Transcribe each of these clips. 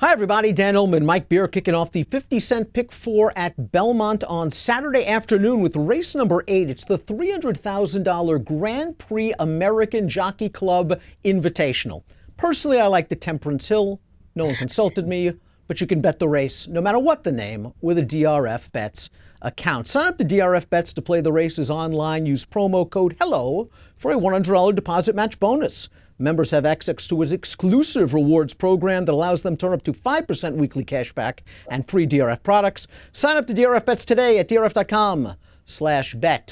Hi, everybody. Dan Illman, Mike Beer kicking off the 50-cent Pick 4 at Belmont on Saturday afternoon with race number 8. It's the $300,000 Grand Prix American Jockey Club Invitational. Personally, I like the Temperance Hill. No one consulted me, but you can bet the race, no matter what the name, with a DRF Bets account. Sign up to DRF Bets to play the races online. Use promo code HELLO for a $100 deposit match bonus. Members have access to an exclusive rewards program that allows them to earn up to 5% weekly cash back and free DRF products. Sign up to DRF Bets today at drf.com/bet.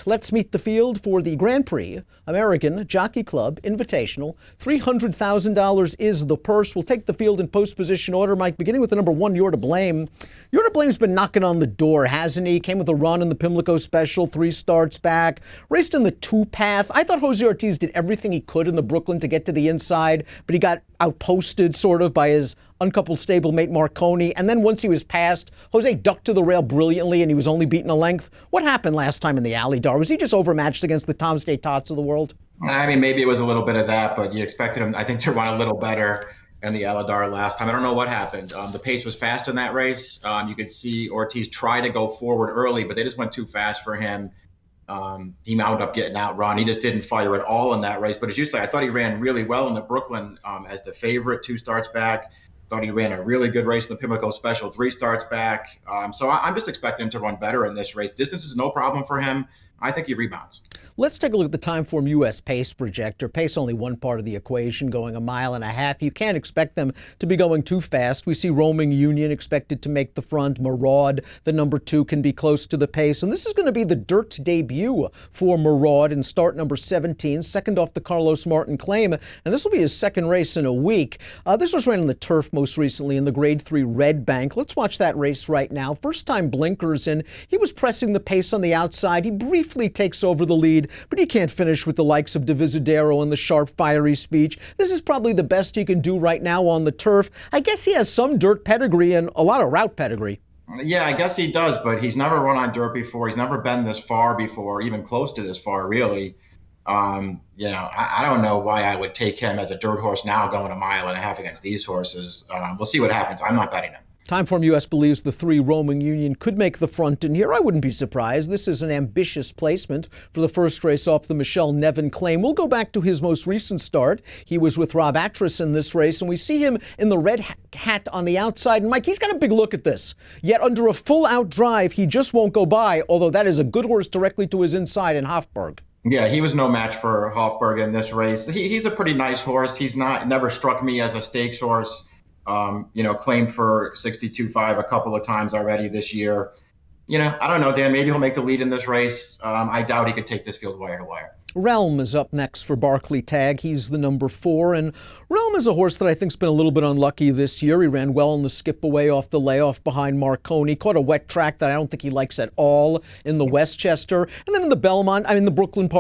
Let's meet the field for the Grand Prix American Jockey Club Invitational. $300,000 is the purse. We'll take the field in post position order, Mike, beginning with the number 1, You're to Blame. You're to Blame's been knocking on the door, hasn't he? Came with a run in the Pimlico Special, 3 starts back, raced in the 2-path. I thought Jose Ortiz did everything he could in the Brooklyn to get to the inside, but he got outposted sort of by his uncoupled stablemate Marconi. And then once he was passed, Jose ducked to the rail brilliantly and he was only beaten a length. What happened last time in the Alley, Dar? Was he just overmatched against the Tom State Tots of the world? I mean, maybe it was a little bit of that, but you expected him, I think, to run a little better in the Aladar last time. I don't know what happened. The pace was fast in that race. You could see Ortiz try to go forward early, but they just went too fast for him. He wound up getting outrun. He just didn't fire at all in that race. But as you say, I thought he ran really well in the Brooklyn as the favorite, 2 starts back. Thought he ran a really good race in the Pimlico Special, 3 starts back. So I'm just expecting him to run better in this race. Distance is no problem for him. I think he rebounds. Let's take a look at the Timeform US pace projector. Pace only one part of the equation, going 1.5 miles. You can't expect them to be going too fast. We see Roaming Union expected to make the front. Maraud, the number 2, can be close to the pace. And this is going to be the dirt debut for Maraud in start number 17, second off the Carlos Martin claim. And this will be his second race in a week. This was ran on the turf most recently in the Grade 3 Red Bank. Let's watch that race right now. First time blinkers in. He was pressing the pace on the outside. He briefly takes over the lead, but he can't finish with the likes of Divisadero and the sharp, fiery speech. This is probably the best he can do right now on the turf. I guess he has some dirt pedigree and a lot of route pedigree. Yeah, I guess he does, but he's never run on dirt before. He's never been this far before, even close to this far, really. I don't know why I would take him as a dirt horse now going 1.5 miles against these horses. We'll see what happens. I'm not betting him. Timeform US believes the 3 Roaming Union could make the front in here. I wouldn't be surprised. This is an ambitious placement for the first race off the Michelle Nevin claim. We'll go back to his most recent start. He was with Rob Atras in this race, and we see him in the red hat on the outside. And Mike, he's got a big look at this. Yet under a full out drive, he just won't go by, although that is a good horse directly to his inside in Hofburg. Yeah, he was no match for Hofburg in this race. He's a pretty nice horse. He's never struck me as a stakes horse. Claimed for 62.5 a couple of times already this year. I don't know, Dan, maybe he'll make the lead in this race. I doubt he could take this field wire to wire. Realm is up next for Barclay Tagg. He's the number 4, and Realm is a horse that I think's been a little bit unlucky this year. He ran well in the skip away off the layoff behind Marconi, caught a wet track that I don't think he likes at all in the Westchester, and then in the the Brooklyn,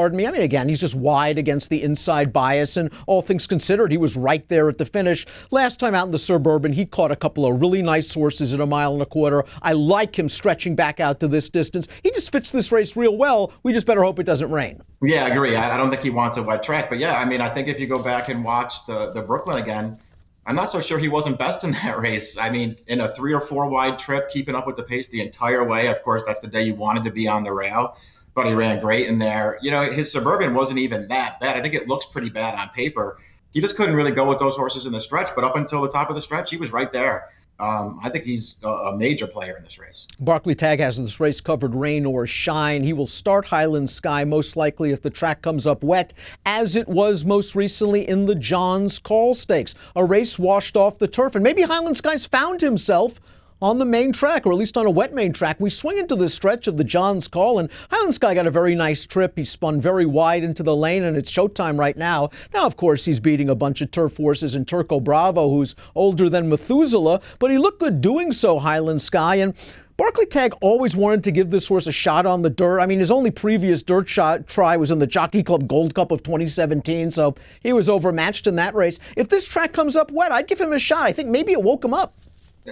again, he's just wide against the inside bias, and all things considered, he was right there at the finish. Last time out in the Suburban, he caught a couple of really nice horses at 1.25 miles. I like him stretching back out to this distance. He just fits this race real well. We just better hope it doesn't rain. Yeah, I agree. I don't think he wants a wet track. But yeah, I think if you go back and watch the Brooklyn again, I'm not so sure he wasn't best in that race. In a 3 or 4 wide trip, keeping up with the pace the entire way. Of course, that's the day you wanted to be on the rail. But he ran great in there. His Suburban wasn't even that bad. I think it looks pretty bad on paper. He just couldn't really go with those horses in the stretch. But up until the top of the stretch, he was right there. I think he's a major player in this race. Barclay Tagg has this race covered rain or shine. He will start Highland Sky most likely if the track comes up wet, as it was most recently in the Johns Call Stakes. A race washed off the turf, and maybe Highland Sky's found himself on the main track, or at least on a wet main track. We swing into the stretch of the Johns Call, and Highland Sky got a very nice trip. He spun very wide into the lane, and it's showtime right now. Now, of course, he's beating a bunch of turf horses and Turco Bravo, who's older than Methuselah, but he looked good doing so, Highland Sky. And Barclay Tagg always wanted to give this horse a shot on the dirt. His only previous dirt shot try was in the Jockey Club Gold Cup of 2017, so he was overmatched in that race. If this track comes up wet, I'd give him a shot. I think maybe it woke him up.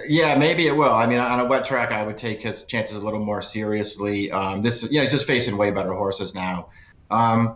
Yeah, maybe it will. On a wet track, I would take his chances a little more seriously. He's just facing way better horses now.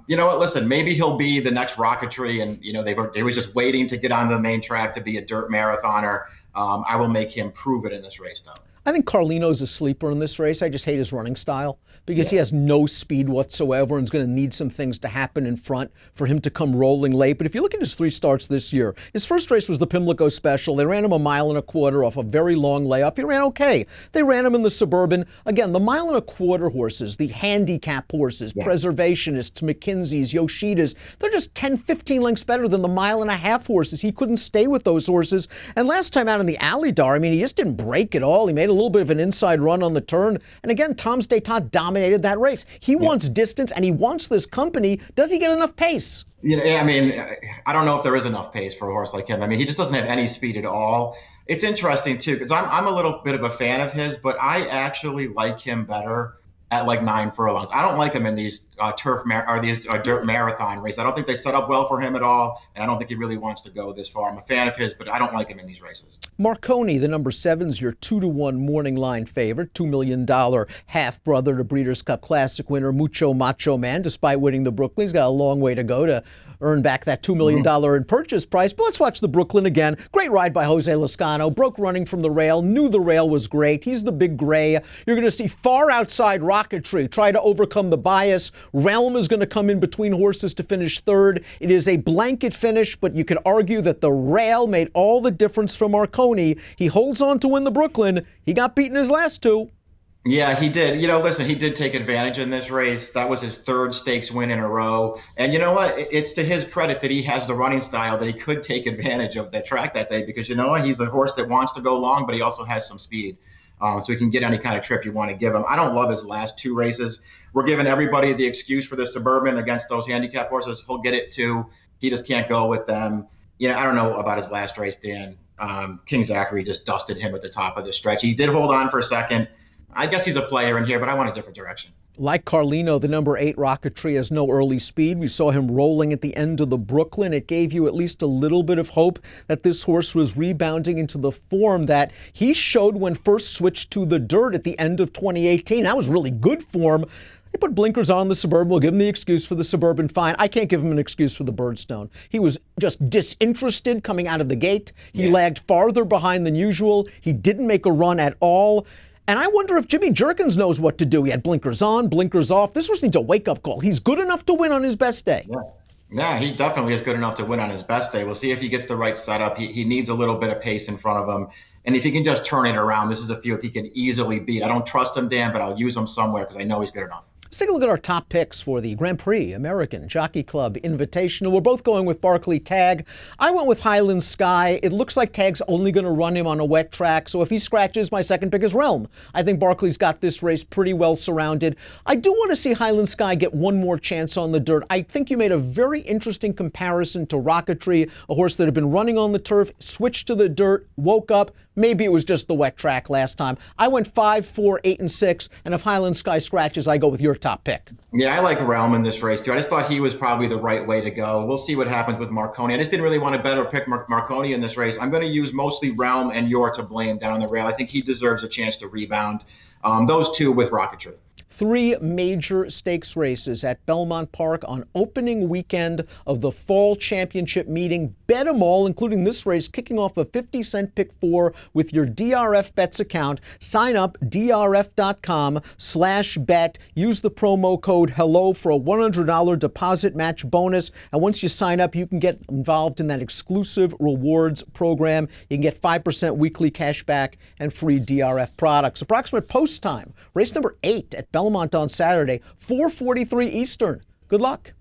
You know what? Listen, maybe he'll be the next Rocketry, and they were just waiting to get onto the main track to be a dirt marathoner. I will make him prove it in this race, though. I think Carlino's a sleeper in this race. I just hate his running style because he has no speed whatsoever and is going to need some things to happen in front for him to come rolling late. But if you look at his 3 starts this year, his first race was the Pimlico Special. They ran him a 1.25 miles off a very long layoff. He ran okay. They ran him in the Suburban. Again, the 1.25 mile horses, the handicap horses, preservationists, McKinsey's, Yoshida's, they're just 10, 15 lengths better than the 1.5 mile horses. He couldn't stay with those horses. And last time out in the Alydar, I mean, he just didn't break at all. He made a little bit of an inside run on the turn. And again, Tom's D'Etat dominated that race. He wants distance and he wants this company. Does he get enough pace? I mean, I don't know if there is enough pace for a horse like him. I mean, he just doesn't have any speed at all. It's interesting, too, because I'm a little bit of a fan of his, but I actually like him better at like 9 furlongs. I don't like him in these dirt marathon races. I don't think they set up well for him at all, and I don't think he really wants to go this far. I'm a fan of his, but I don't like him in these races. Marconi, the number 7's your 2-to-1 morning line favorite, $2 million half-brother to Breeders' Cup Classic winner Mucho Macho Man. Despite winning the Brooklyn, he's got a long way to go to earn back that $2 million in purchase price. But let's watch the Brooklyn again. Great ride by Jose Lezcano. Broke running from the rail. Knew the rail was great. He's the big gray. You're going to see far outside Rocketry try to overcome the bias. Realm is going to come in between horses to finish third. It is a blanket finish, but you could argue that the rail made all the difference for Marconi. He holds on to win the Brooklyn. He got beaten his last 2. Yeah, he did. Listen, he did take advantage in this race. That was his 3rd stakes win in a row. And you know what? It's to his credit that he has the running style that he could take advantage of that track that day because you know what? He's a horse that wants to go long, but he also has some speed. So he can get any kind of trip you want to give him. I don't love his last 2 races. We're giving everybody the excuse for the Suburban against those handicap horses. He'll get it too. He just can't go with them. I don't know about his last race, Dan. King Zachary just dusted him at the top of the stretch. He did hold on for a second. I guess he's a player in here, but I want a different direction. Like Carlino, the number 8 Rocketry has no early speed. We saw him rolling at the end of the Brooklyn. It gave you at least a little bit of hope that this horse was rebounding into the form that he showed when first switched to the dirt at the end of 2018. That was really good form. They put blinkers on the Suburban. We'll give him the excuse for the Suburban fine. I can't give him an excuse for the Birdstone. He was just disinterested coming out of the gate. He lagged farther behind than usual. He didn't make a run at all. And I wonder if Jimmy Jerkins knows what to do. He had blinkers on, blinkers off. This horse needs a wake-up call. He's good enough to win on his best day. Yeah, he definitely is good enough to win on his best day. We'll see if he gets the right setup. He needs a little bit of pace in front of him. And if he can just turn it around, this is a field he can easily beat. I don't trust him, Dan, but I'll use him somewhere because I know he's good enough. Let's take a look at our top picks for the Grand Prix, American, Jockey Club, Invitational. We're both going with Barkley Tag. I went with Highland Sky. It looks like Tag's only going to run him on a wet track, so if he scratches, my second pick is Realm. I think Barkley's got this race pretty well surrounded. I do want to see Highland Sky get one more chance on the dirt. I think you made a very interesting comparison to Rocketry, a horse that had been running on the turf, switched to the dirt, woke up. Maybe it was just the wet track last time. I went 5, 4, 8, and 6, and if Highland Sky scratches, I go with your top pick. Yeah, I like Realm in this race, too. I just thought he was probably the right way to go. We'll see what happens with Marconi. I just didn't really want to bet or pick Marconi in this race. I'm going to use mostly Realm and Yor to blame down the rail. I think he deserves a chance to rebound. Those 2 with Rocketry. 3 major stakes races at Belmont Park on opening weekend of the Fall Championship meeting. Bet 'em all, including this race, kicking off a 50-cent pick 4 with your DRF Bets account. Sign up, drf.com/bet. Use the promo code HELLO for a $100 deposit match bonus. And once you sign up, you can get involved in that exclusive rewards program. You can get 5% weekly cash back and free DRF products. Approximate post time, race number 8 at Belmont on Saturday, 4:43 Eastern. Good luck.